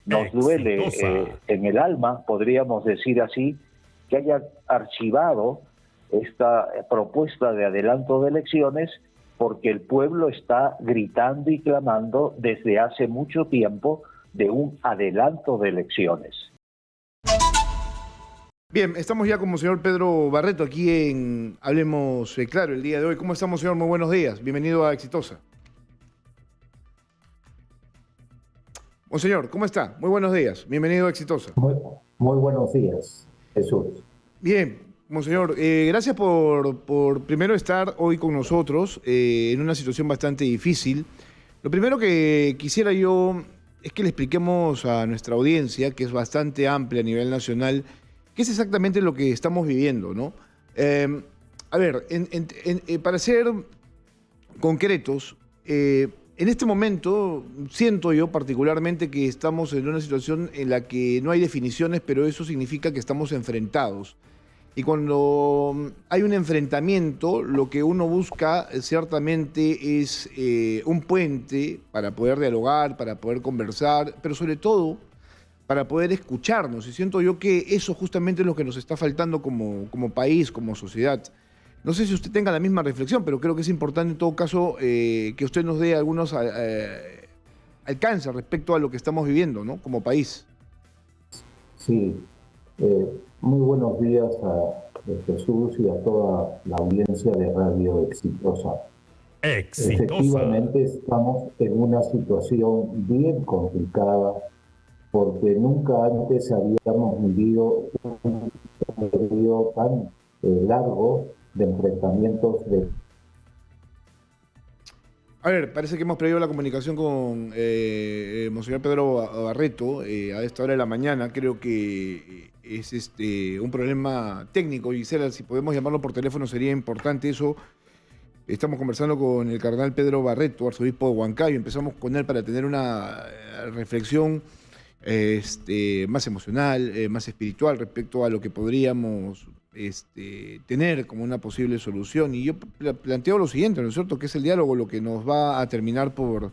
Nos duele en el alma, podríamos decir así, que haya archivado esta propuesta de adelanto de elecciones, porque el pueblo está gritando y clamando desde hace mucho tiempo de un adelanto de elecciones. Bien, estamos ya con Monseñor Pedro Barreto aquí en Hablemos Claro el día de hoy. ¿Cómo está, Monseñor? Muy buenos días. Bienvenido a Exitosa. Monseñor, ¿cómo está? Muy buenos días. Bienvenido a Exitosa. Muy buenos días, Jesús. Bien, Monseñor, gracias por primero estar hoy con nosotros en una situación bastante difícil. Lo primero que quisiera yo es que le expliquemos a nuestra audiencia, que es bastante amplia a nivel nacional, qué es exactamente lo que estamos viviendo, ¿no? A ver, para ser concretos, en este momento siento yo particularmente que estamos en una situación en la que no hay definiciones, pero eso significa que estamos enfrentados. Y cuando hay un enfrentamiento, lo que uno busca ciertamente es un puente para poder dialogar, para poder conversar, pero sobre todo para poder escucharnos. Y siento yo que eso justamente es lo que nos está faltando como país, como sociedad. No sé si usted tenga la misma reflexión, pero creo que es importante en todo caso que usted nos dé algunos alcances respecto a lo que estamos viviendo, ¿no? Como país. Sí, muy buenos días a Jesús y a toda la audiencia de Radio Exitosa. Efectivamente estamos en una situación bien complicada porque nunca antes habíamos vivido un periodo tan largo de enfrentamientos de... A ver, parece que hemos perdido la comunicación con Monseñor Pedro Barreto a esta hora de la mañana. Creo que es un problema técnico. Gisela, si podemos llamarlo por teléfono sería importante eso. Estamos conversando con el cardenal Pedro Barreto, arzobispo de Huancayo. Empezamos con él para tener una reflexión más emocional, más espiritual respecto a lo que podríamos tener como una posible solución. Y yo planteo lo siguiente, ¿no es cierto? Que es el diálogo lo que nos va a terminar por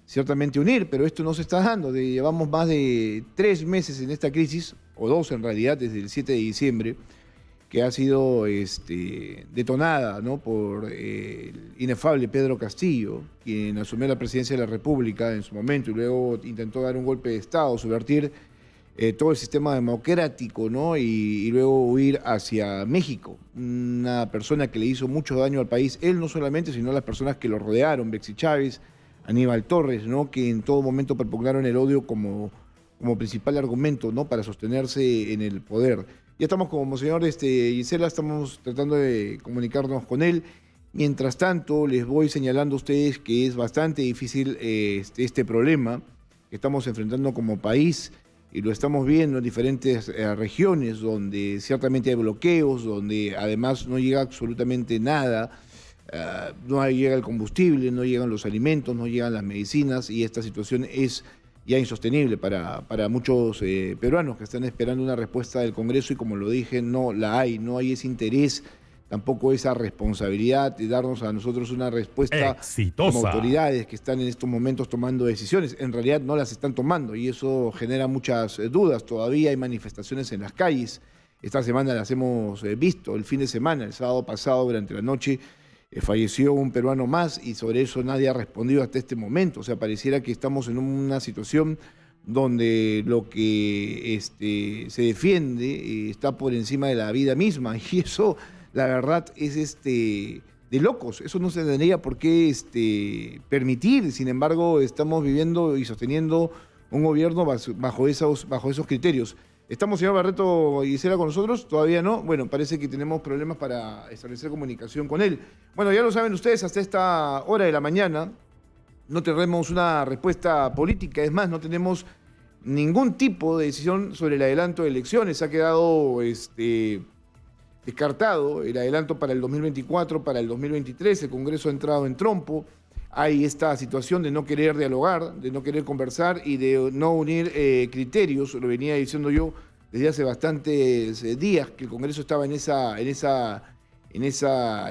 ciertamente unir, pero esto no se está dando. Llevamos más de 3 meses en esta crisis, o 2 en realidad, desde el 7 de diciembre, que ha sido detonada, ¿no?, por el inefable Pedro Castillo, quien asumió la presidencia de la República en su momento y luego intentó dar un golpe de Estado, subvertir todo el sistema democrático, ¿no?, y luego huir hacia México. Una persona que le hizo mucho daño al país, él no solamente, sino las personas que lo rodearon, Betsy Chávez, Aníbal Torres, ¿no?, que en todo momento propugnaron el odio como principal argumento, ¿no?, para sostenerse en el poder. Ya estamos con Monseñor Gisela, estamos tratando de comunicarnos con él. Mientras tanto, les voy señalando a ustedes que es bastante difícil este problema que estamos enfrentando como país, y lo estamos viendo en diferentes regiones donde ciertamente hay bloqueos, donde además no llega absolutamente nada, no llega el combustible, no llegan los alimentos, no llegan las medicinas, y esta situación es ya insostenible para muchos peruanos que están esperando una respuesta del Congreso y, como lo dije, no la hay, no hay ese interés, tampoco esa responsabilidad de darnos a nosotros una respuesta como autoridades que están en estos momentos tomando decisiones. En realidad no las están tomando y eso genera muchas dudas. Todavía hay manifestaciones en las calles. Esta semana las hemos visto, el fin de semana, el sábado pasado durante la noche, falleció un peruano más y sobre eso nadie ha respondido hasta este momento. O sea, pareciera que estamos en una situación donde lo que se defiende está por encima de la vida misma, y eso, la verdad, es de locos. Eso no se tendría por qué permitir. Sin embargo, estamos viviendo y sosteniendo un gobierno bajo esos criterios. ¿Estamos, señor Barreto Gisela, con nosotros? ¿Todavía no? Bueno, parece que tenemos problemas para establecer comunicación con él. Bueno, ya lo saben ustedes, hasta esta hora de la mañana no tenemos una respuesta política. Es más, no tenemos ningún tipo de decisión sobre el adelanto de elecciones. Ha quedado descartado el adelanto para el 2024, para el 2023. El Congreso ha entrado en trompo. Hay esta situación de no querer dialogar, de no querer conversar y de no unir criterios. Lo venía diciendo yo desde hace bastantes días, que el Congreso estaba en esa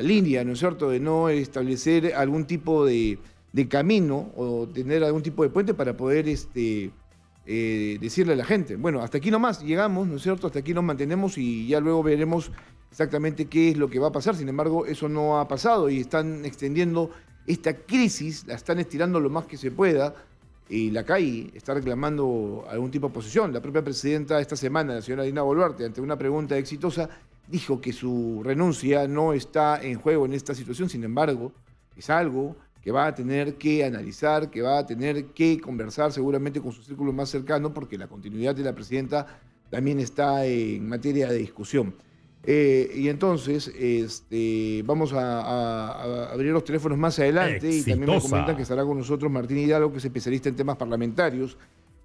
línea, ¿no es cierto?, de no establecer algún tipo de camino o tener algún tipo de puente para poder decirle a la gente, bueno, hasta aquí nomás llegamos, ¿no es cierto? Hasta aquí nos mantenemos y ya luego veremos exactamente qué es lo que va a pasar. Sin embargo, eso no ha pasado y están extendiendo esta crisis, la están estirando lo más que se pueda. Y la CAI está reclamando algún tipo de posición. La propia presidenta esta semana, la señora Dina Boluarte, ante una pregunta exitosa, dijo que su renuncia no está en juego en esta situación. Sin embargo, es algo que va a tener que analizar, que va a tener que conversar seguramente con su círculo más cercano, porque la continuidad de la presidenta también está en materia de discusión. Y entonces vamos a abrir los teléfonos más adelante. Y también me comentan que estará con nosotros Martín Hidalgo, que es especialista en temas parlamentarios,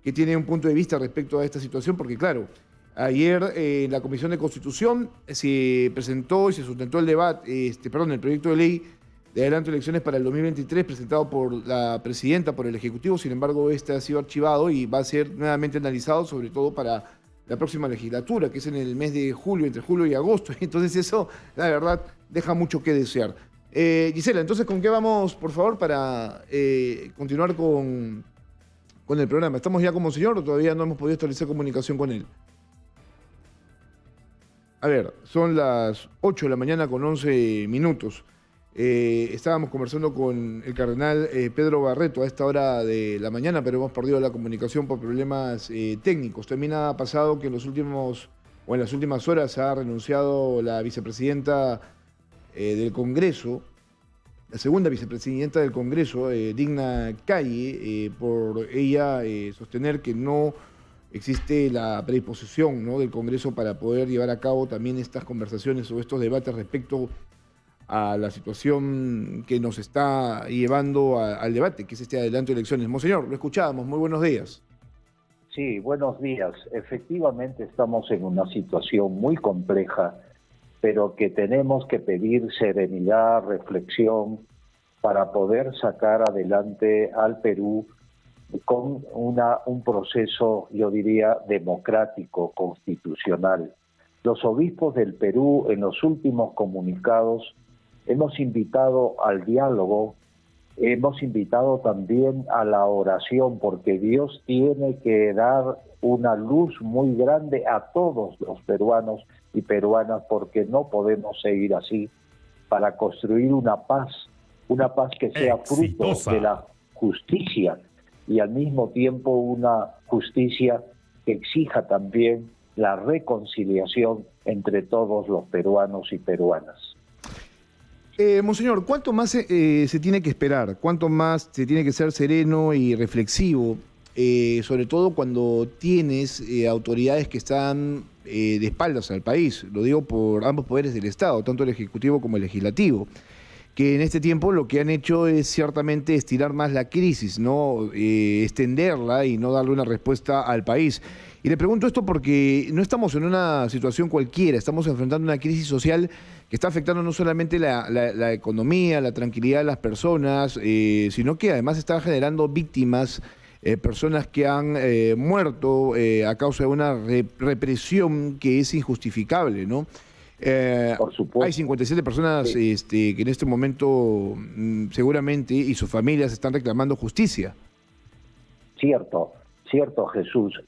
que tiene un punto de vista respecto a esta situación, porque claro, ayer en la Comisión de Constitución se presentó y se sustentó el debate, el proyecto de ley de adelanto de elecciones para el 2023 presentado por la presidenta, por el Ejecutivo. Sin embargo, este ha sido archivado y va a ser nuevamente analizado, sobre todo para la próxima legislatura, que es en el mes de julio, entre julio y agosto. Entonces eso, la verdad, deja mucho que desear. Gisela, entonces, ¿con qué vamos, por favor, para continuar con el programa? ¿Estamos ya como señor o todavía no hemos podido establecer comunicación con él? A ver, son las 8 de la mañana con 11 minutos. Estábamos conversando con el cardenal Pedro Barreto a esta hora de la mañana, pero hemos perdido la comunicación por problemas técnicos. También ha pasado que en las últimas horas ha renunciado la vicepresidenta del Congreso, la segunda vicepresidenta del Congreso, Digna Calle, por ella sostener que no existe la predisposición, ¿no?, del Congreso para poder llevar a cabo también estas conversaciones o estos debates respecto a la situación que nos está llevando al debate, que es este adelanto de elecciones. Monseñor, lo escuchábamos. Muy buenos días. Sí, buenos días. Efectivamente estamos en una situación muy compleja, pero que tenemos que pedir serenidad, reflexión, para poder sacar adelante al Perú con un proceso, yo diría, democrático, constitucional. Los obispos del Perú, en los últimos comunicados, hemos invitado al diálogo, hemos invitado también a la oración, porque Dios tiene que dar una luz muy grande a todos los peruanos y peruanas, porque no podemos seguir así, para construir una paz que sea fruto de la justicia y al mismo tiempo una justicia que exija también la reconciliación entre todos los peruanos y peruanas. Monseñor, ¿cuánto más se tiene que esperar? ¿Cuánto más se tiene que ser sereno y reflexivo? Sobre todo cuando tienes autoridades que están de espaldas al país. Lo digo por ambos poderes del Estado, tanto el Ejecutivo como el Legislativo, que en este tiempo lo que han hecho es ciertamente estirar más la crisis, ¿no? Extenderla y no darle una respuesta al país. Y le pregunto esto porque no estamos en una situación cualquiera, estamos enfrentando una crisis social que está afectando no solamente la economía, la tranquilidad de las personas, sino que además está generando víctimas, personas que han muerto a causa de una represión que es injustificable, ¿no? Por supuesto. Hay 57 personas que en este momento seguramente y sus familias están reclamando justicia. Cierto, Jesús.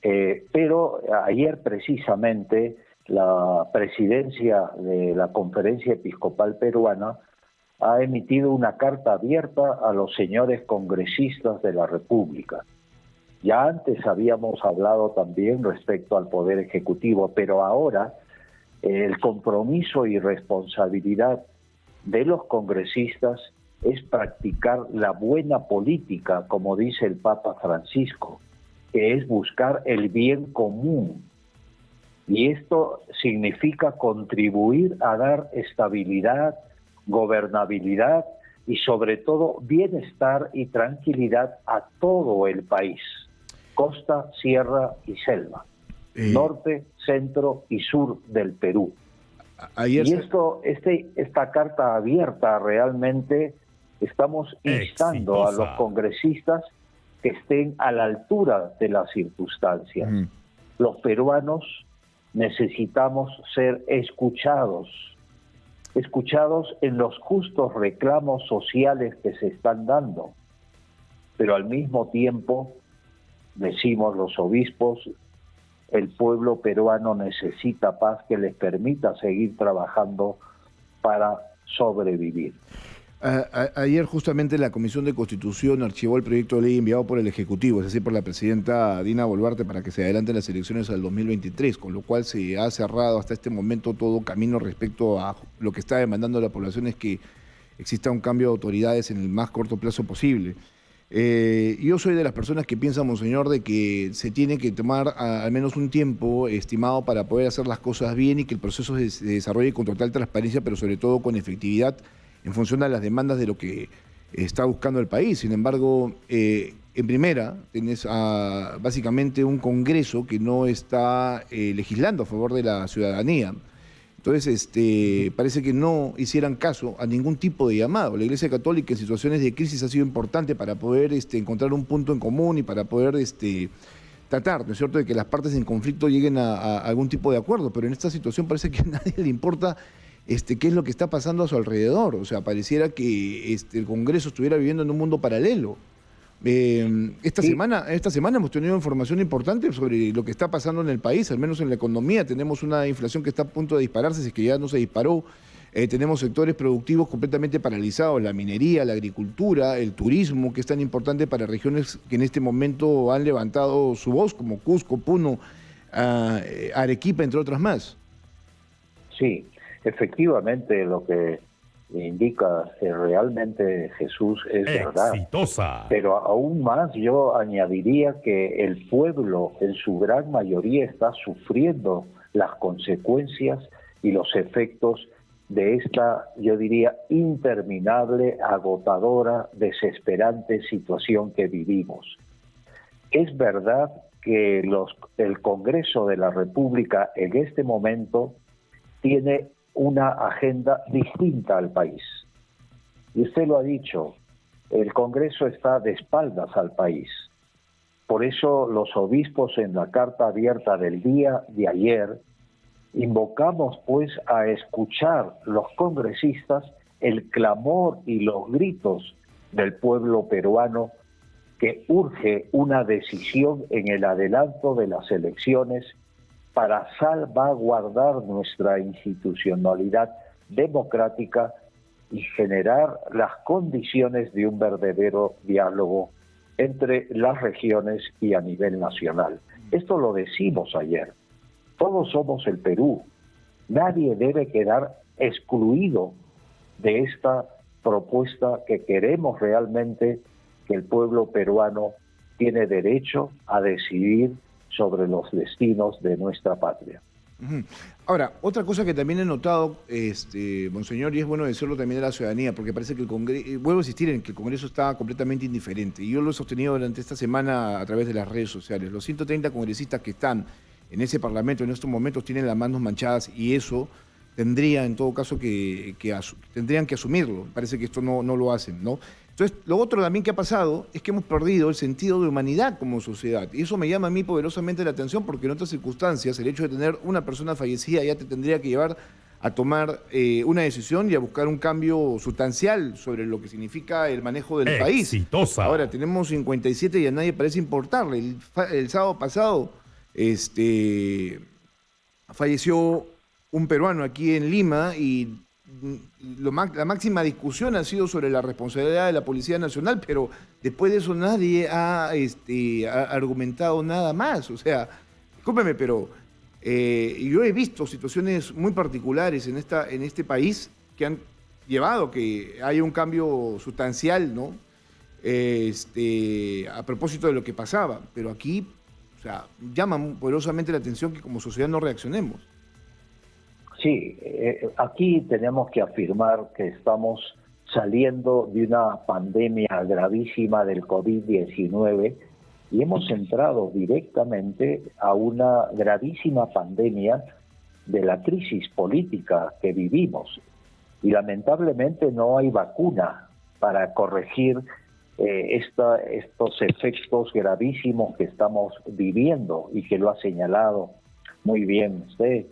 Pero ayer precisamente la presidencia de la Conferencia Episcopal Peruana ha emitido una carta abierta a los señores congresistas de la República. Ya antes habíamos hablado también respecto al Poder Ejecutivo, pero ahora el compromiso y responsabilidad de los congresistas es practicar la buena política, como dice el Papa Francisco, que es buscar el bien común. Y esto significa contribuir a dar estabilidad, gobernabilidad y sobre todo bienestar y tranquilidad a todo el país, costa, sierra y selva. Norte, centro y sur del Perú. Y esta carta abierta realmente estamos instando a los congresistas que estén a la altura de las circunstancias. Los peruanos necesitamos ser escuchados en los justos reclamos sociales que se están dando, pero al mismo tiempo decimos los obispos, el pueblo peruano necesita paz que les permita seguir trabajando para sobrevivir. Ayer justamente la Comisión de Constitución archivó el proyecto de ley enviado por el Ejecutivo, es decir, por la presidenta Dina Boluarte, para que se adelanten las elecciones al 2023, con lo cual se ha cerrado hasta este momento todo camino respecto a lo que está demandando la población, es que exista un cambio de autoridades en el más corto plazo posible. Yo soy de las personas que piensan, monseñor, de que se tiene que tomar al menos un tiempo estimado para poder hacer las cosas bien y que el proceso se desarrolle con total transparencia, pero sobre todo con efectividad en función de las demandas de lo que está buscando el país. Sin embargo, en primera, tenés básicamente un Congreso que no está legislando a favor de la ciudadanía. Entonces, parece que no hicieran caso a ningún tipo de llamado. La Iglesia Católica en situaciones de crisis ha sido importante para poder encontrar un punto en común y para poder tratar, ¿no es cierto?, de que las partes en conflicto lleguen a algún tipo de acuerdo. Pero en esta situación parece que a nadie le importa qué es lo que está pasando a su alrededor. O sea, pareciera que el Congreso estuviera viviendo en un mundo paralelo. Esta semana hemos tenido información importante sobre lo que está pasando en el país, al menos en la economía. Tenemos una inflación que está a punto de dispararse, si es que ya no se disparó. Tenemos sectores productivos completamente paralizados, la minería, la agricultura, el turismo, que es tan importante para regiones que en este momento han levantado su voz, como Cusco, Puno, Arequipa, entre otras más. Sí, efectivamente lo que indica realmente Jesús es verdad. Pero aún más yo añadiría que el pueblo en su gran mayoría está sufriendo las consecuencias y los efectos de esta, yo diría, interminable, agotadora, desesperante situación que vivimos. Es verdad que el Congreso de la República en este momento tiene una agenda distinta al país. Y usted lo ha dicho, el Congreso está de espaldas al país. Por eso los obispos en la carta abierta del día de ayer invocamos pues a escuchar los congresistas el clamor y los gritos del pueblo peruano que urge una decisión en el adelanto de las elecciones para salvaguardar nuestra institucionalidad democrática y generar las condiciones de un verdadero diálogo entre las regiones y a nivel nacional. Esto lo decimos ayer. Todos somos el Perú. Nadie debe quedar excluido de esta propuesta que queremos realmente, que el pueblo peruano tiene derecho a decidir sobre los destinos de nuestra patria. Ahora, otra cosa que también he notado, monseñor, y es bueno decirlo también de la ciudadanía, porque parece que el Congreso, vuelvo a insistir en que el Congreso está completamente indiferente, y yo lo he sostenido durante esta semana a través de las redes sociales. Los 130 congresistas que están en ese Parlamento en estos momentos tienen las manos manchadas, y eso tendría, en todo caso, tendrían que asumirlo. Parece que esto no lo hacen, ¿no? Entonces, lo otro también que ha pasado es que hemos perdido el sentido de humanidad como sociedad. Y eso me llama a mí poderosamente la atención, porque en otras circunstancias el hecho de tener una persona fallecida ya te tendría que llevar a tomar una decisión y a buscar un cambio sustancial sobre lo que significa el manejo del país. Ahora, tenemos 57 y a nadie parece importarle. El sábado pasado falleció un peruano aquí en Lima y la máxima discusión ha sido sobre la responsabilidad de la Policía Nacional, pero después de eso nadie ha argumentado nada más. O sea, discúlpeme, pero yo he visto situaciones muy particulares en este país que han llevado que haya un cambio sustancial, ¿no? A propósito de lo que pasaba, pero aquí, o sea, llama poderosamente la atención que como sociedad no reaccionemos. Sí, aquí tenemos que afirmar que estamos saliendo de una pandemia gravísima del COVID-19 y hemos entrado directamente a una gravísima pandemia de la crisis política que vivimos. Y lamentablemente no hay vacuna para corregir estos efectos gravísimos que estamos viviendo y que lo ha señalado muy bien usted.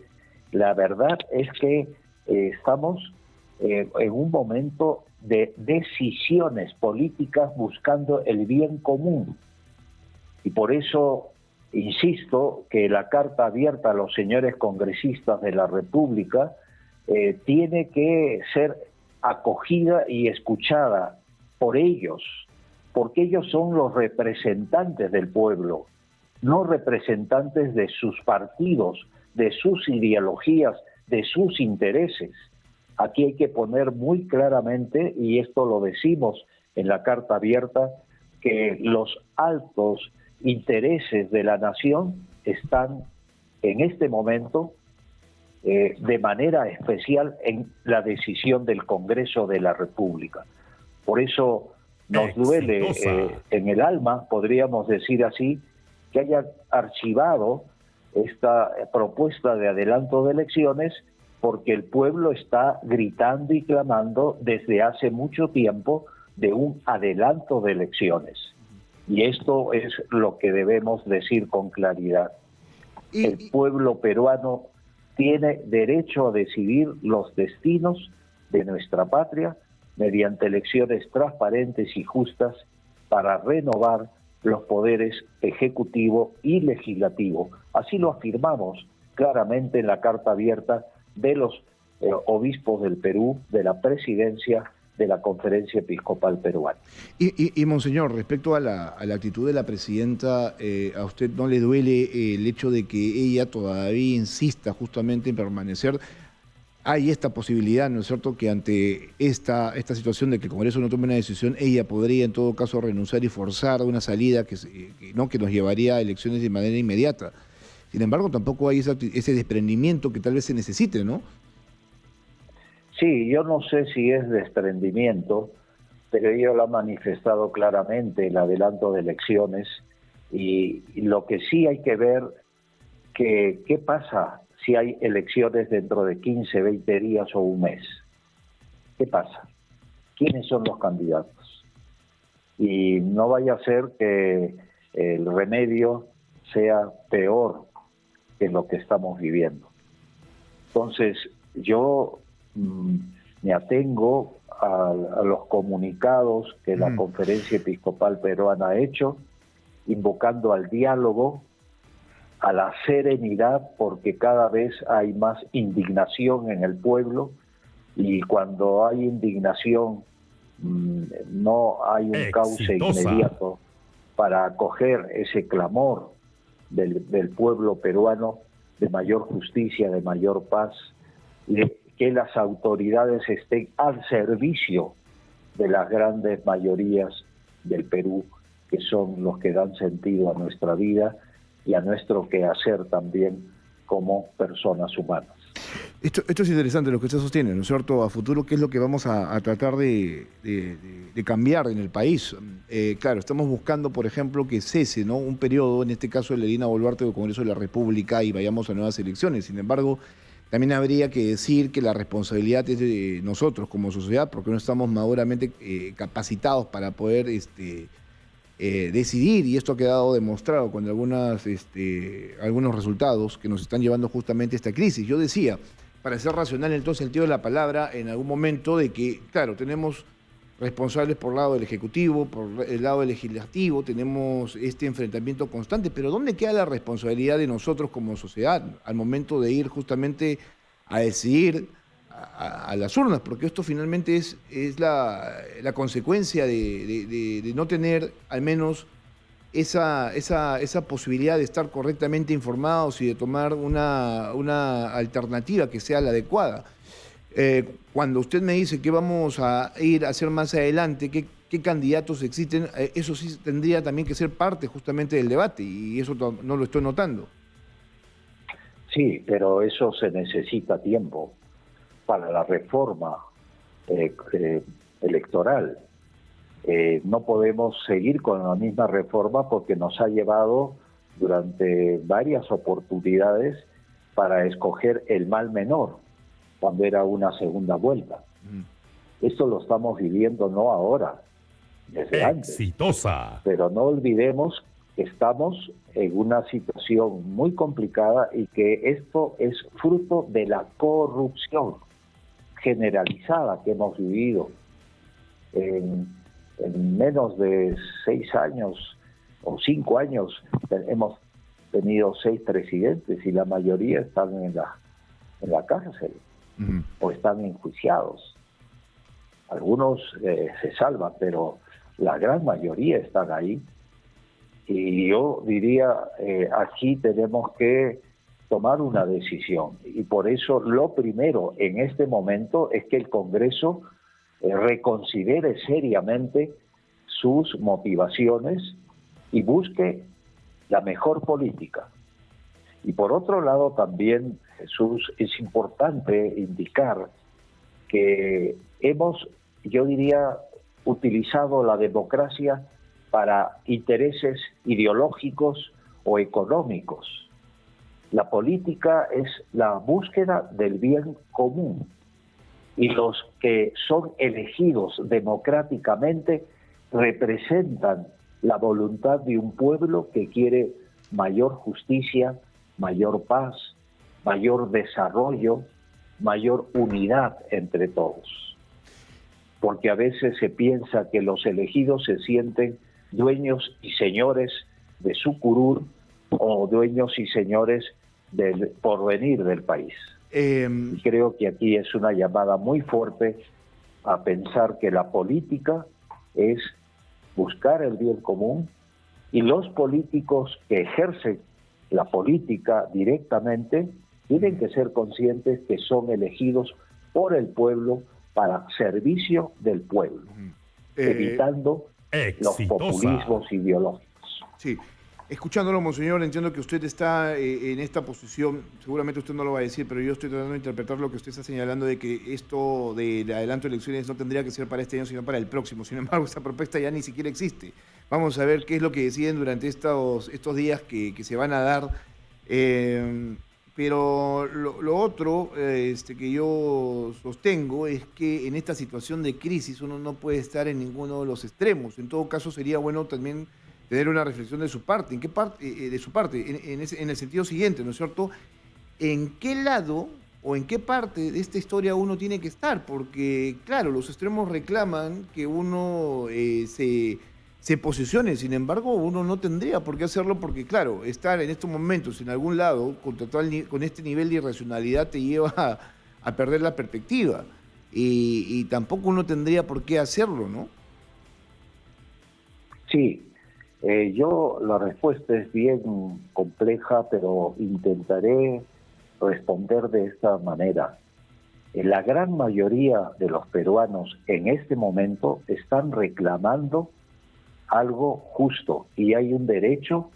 La verdad es que estamos en un momento de decisiones políticas buscando el bien común. Y por eso insisto que la carta abierta a los señores congresistas de la República tiene que ser acogida y escuchada por ellos, porque ellos son los representantes del pueblo, no representantes de sus partidos, de sus ideologías, de sus intereses. Aquí hay que poner muy claramente, y esto lo decimos en la carta abierta, que los altos intereses de la nación están en este momento de manera especial en la decisión del Congreso de la República. Por eso nos duele en el alma, podríamos decir así, que haya archivado esta propuesta de adelanto de elecciones, porque el pueblo está gritando y clamando desde hace mucho tiempo de un adelanto de elecciones. Y esto es lo que debemos decir con claridad. El pueblo peruano tiene derecho a decidir los destinos de nuestra patria mediante elecciones transparentes y justas para renovar los poderes ejecutivo y legislativo. Así lo afirmamos claramente en la carta abierta de los obispos del Perú, de la presidencia de la Conferencia Episcopal Peruana. Y Monseñor, respecto a la actitud de la presidenta, ¿a usted no le duele el hecho de que ella todavía insista justamente en permanecer? Hay esta posibilidad, ¿no es cierto?, que ante esta situación de que el Congreso no tome una decisión, ella podría en todo caso renunciar y forzar una salida que nos llevaría a elecciones de manera inmediata. Sin embargo, tampoco hay ese desprendimiento que tal vez se necesite, ¿no? Sí, yo no sé si es desprendimiento, pero ella lo ha manifestado claramente, el adelanto de elecciones, y lo que sí hay que ver, ¿qué pasa si hay elecciones dentro de 15, 20 días o un mes? ¿Qué pasa? ¿Quiénes son los candidatos? Y no vaya a ser que el remedio sea peor que lo que estamos viviendo. Entonces, yo me atengo a los comunicados que la Conferencia Episcopal Peruana ha hecho, invocando al diálogo, a la serenidad, porque cada vez hay más indignación en el pueblo, y cuando hay indignación no hay un cauce inmediato para acoger ese clamor del pueblo peruano de mayor justicia, de mayor paz, de que las autoridades estén al servicio de las grandes mayorías del Perú, que son los que dan sentido a nuestra vida y a nuestro quehacer también como personas humanas. Esto es interesante lo que usted sostiene, ¿no es cierto? A futuro, ¿qué es lo que vamos a tratar de cambiar en el país? Claro, estamos buscando, por ejemplo, que cese, ¿no?, un periodo, en este caso el de Dina Boluarte del Congreso de la República, y vayamos a nuevas elecciones. Sin embargo, también habría que decir que la responsabilidad es de nosotros como sociedad, porque no estamos maduramente capacitados para poder decidir, y esto ha quedado demostrado con algunos resultados que nos están llevando justamente a esta crisis. Yo decía, para ser racional en todo sentido de la palabra, en algún momento de que, claro, tenemos responsables por el lado del Ejecutivo, por el lado del Legislativo, tenemos este enfrentamiento constante, pero ¿dónde queda la responsabilidad de nosotros como sociedad al momento de ir justamente a decidir a las urnas? Porque esto finalmente es la consecuencia de no tener al menos esa posibilidad de estar correctamente informados y de tomar una alternativa que sea la adecuada. Cuando usted me dice que vamos a ir a hacer más adelante, qué candidatos existen, eso sí tendría también que ser parte justamente del debate, y eso no lo estoy notando. Sí, pero eso se necesita tiempo para la reforma electoral. No podemos seguir con la misma reforma porque nos ha llevado durante varias oportunidades para escoger el mal menor cuando era una segunda vuelta. Esto lo estamos viviendo no ahora, desde antes. Pero no olvidemos que estamos en una situación muy complicada y que esto es fruto de la corrupción generalizada que hemos vivido. En menos de 6 años o 5 años hemos tenido 6 presidentes y la mayoría están en la cárcel o están enjuiciados. Algunos se salvan, pero la gran mayoría están ahí. Y yo diría, aquí tenemos que tomar una decisión. Y por eso lo primero en este momento es que el Congreso reconsidere seriamente sus motivaciones y busque la mejor política. Y por otro lado también, Jesús, es importante indicar que hemos, yo diría, utilizado la democracia para intereses ideológicos o económicos. La política es la búsqueda del bien común y los que son elegidos democráticamente representan la voluntad de un pueblo que quiere mayor justicia, mayor paz, mayor desarrollo, mayor unidad entre todos. Porque a veces se piensa que los elegidos se sienten dueños y señores de su curul o dueños y señores del porvenir del país. Y creo que aquí es una llamada muy fuerte a pensar que la política es buscar el bien común y los políticos que ejercen la política directamente tienen que ser conscientes que son elegidos por el pueblo para servicio del pueblo, evitando los populismos ideológicos. Sí. Escuchándolo, monseñor, entiendo que usted está en esta posición, seguramente usted no lo va a decir, pero yo estoy tratando de interpretar lo que usted está señalando de que esto de adelanto de elecciones no tendría que ser para este año, sino para el próximo. Sin embargo, esta propuesta ya ni siquiera existe. Vamos a ver qué es lo que deciden durante estos días que se van a dar. Pero lo otro que yo sostengo es que en esta situación de crisis uno no puede estar en ninguno de los extremos. En todo caso, sería bueno también tener una reflexión de su parte. ¿En qué parte? De su parte, en el sentido siguiente, ¿no es cierto? ¿En qué lado o en qué parte de esta historia uno tiene que estar? Porque, claro, los extremos reclaman que uno se posicione, sin embargo, uno no tendría por qué hacerlo porque, claro, estar en estos momentos en algún lado con este nivel de irracionalidad te lleva a perder la perspectiva. Y tampoco uno tendría por qué hacerlo, ¿no? Sí. La respuesta es bien compleja, pero intentaré responder de esta manera. La gran mayoría de los peruanos en este momento están reclamando algo justo y hay un derecho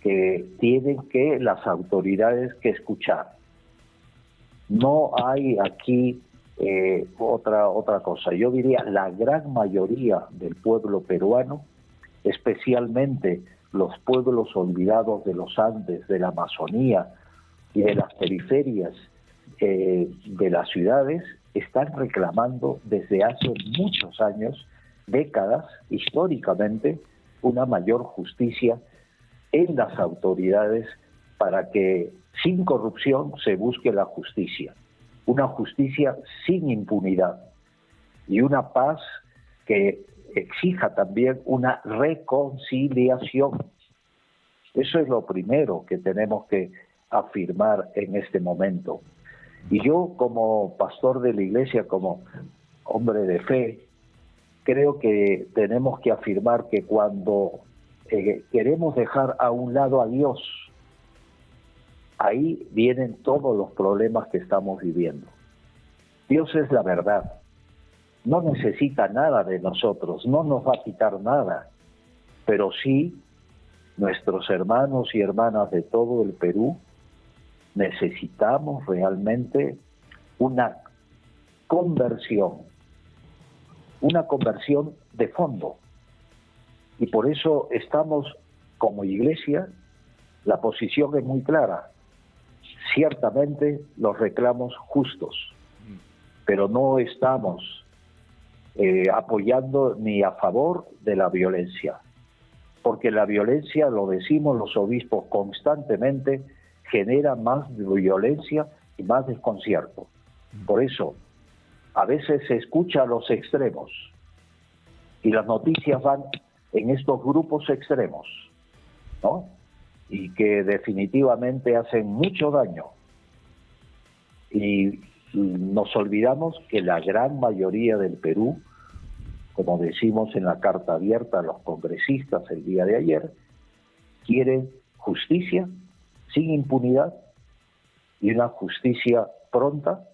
que tienen que las autoridades que escuchar. No hay aquí otra cosa. Yo diría la gran mayoría del pueblo peruano, especialmente los pueblos olvidados de los Andes, de la Amazonía y de las periferias de las ciudades, están reclamando desde hace muchos años, décadas, históricamente, una mayor justicia en las autoridades para que sin corrupción se busque la justicia, una justicia sin impunidad y una paz que exija también una reconciliación. Eso es lo primero que tenemos que afirmar en este momento. Y yo, como pastor de la iglesia, como hombre de fe, creo que tenemos que afirmar que cuando queremos dejar a un lado a Dios, ahí vienen todos los problemas que estamos viviendo. Dios es la verdad. No necesita nada de nosotros, no nos va a quitar nada, pero sí nuestros hermanos y hermanas de todo el Perú necesitamos realmente una conversión de fondo. Y por eso estamos como iglesia, la posición es muy clara. Ciertamente los reclamos justos, pero no estamos apoyando ni a favor de la violencia, porque la violencia, lo decimos los obispos constantemente, genera más violencia y más desconcierto. Por eso, a veces se escucha a los extremos y las noticias van en estos grupos extremos. ¿no? Y que definitivamente hacen mucho daño. Y nos olvidamos que la gran mayoría del Perú, como decimos en la carta abierta a los congresistas el día de ayer, quiere justicia sin impunidad y una justicia pronta,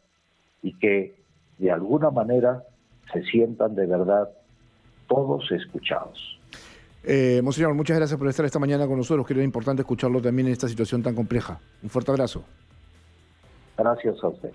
y que de alguna manera se sientan de verdad todos escuchados. Monseñor, muchas gracias por estar esta mañana con nosotros. Creo que es importante escucharlo también en esta situación tan compleja. Un fuerte abrazo. Gracias a usted.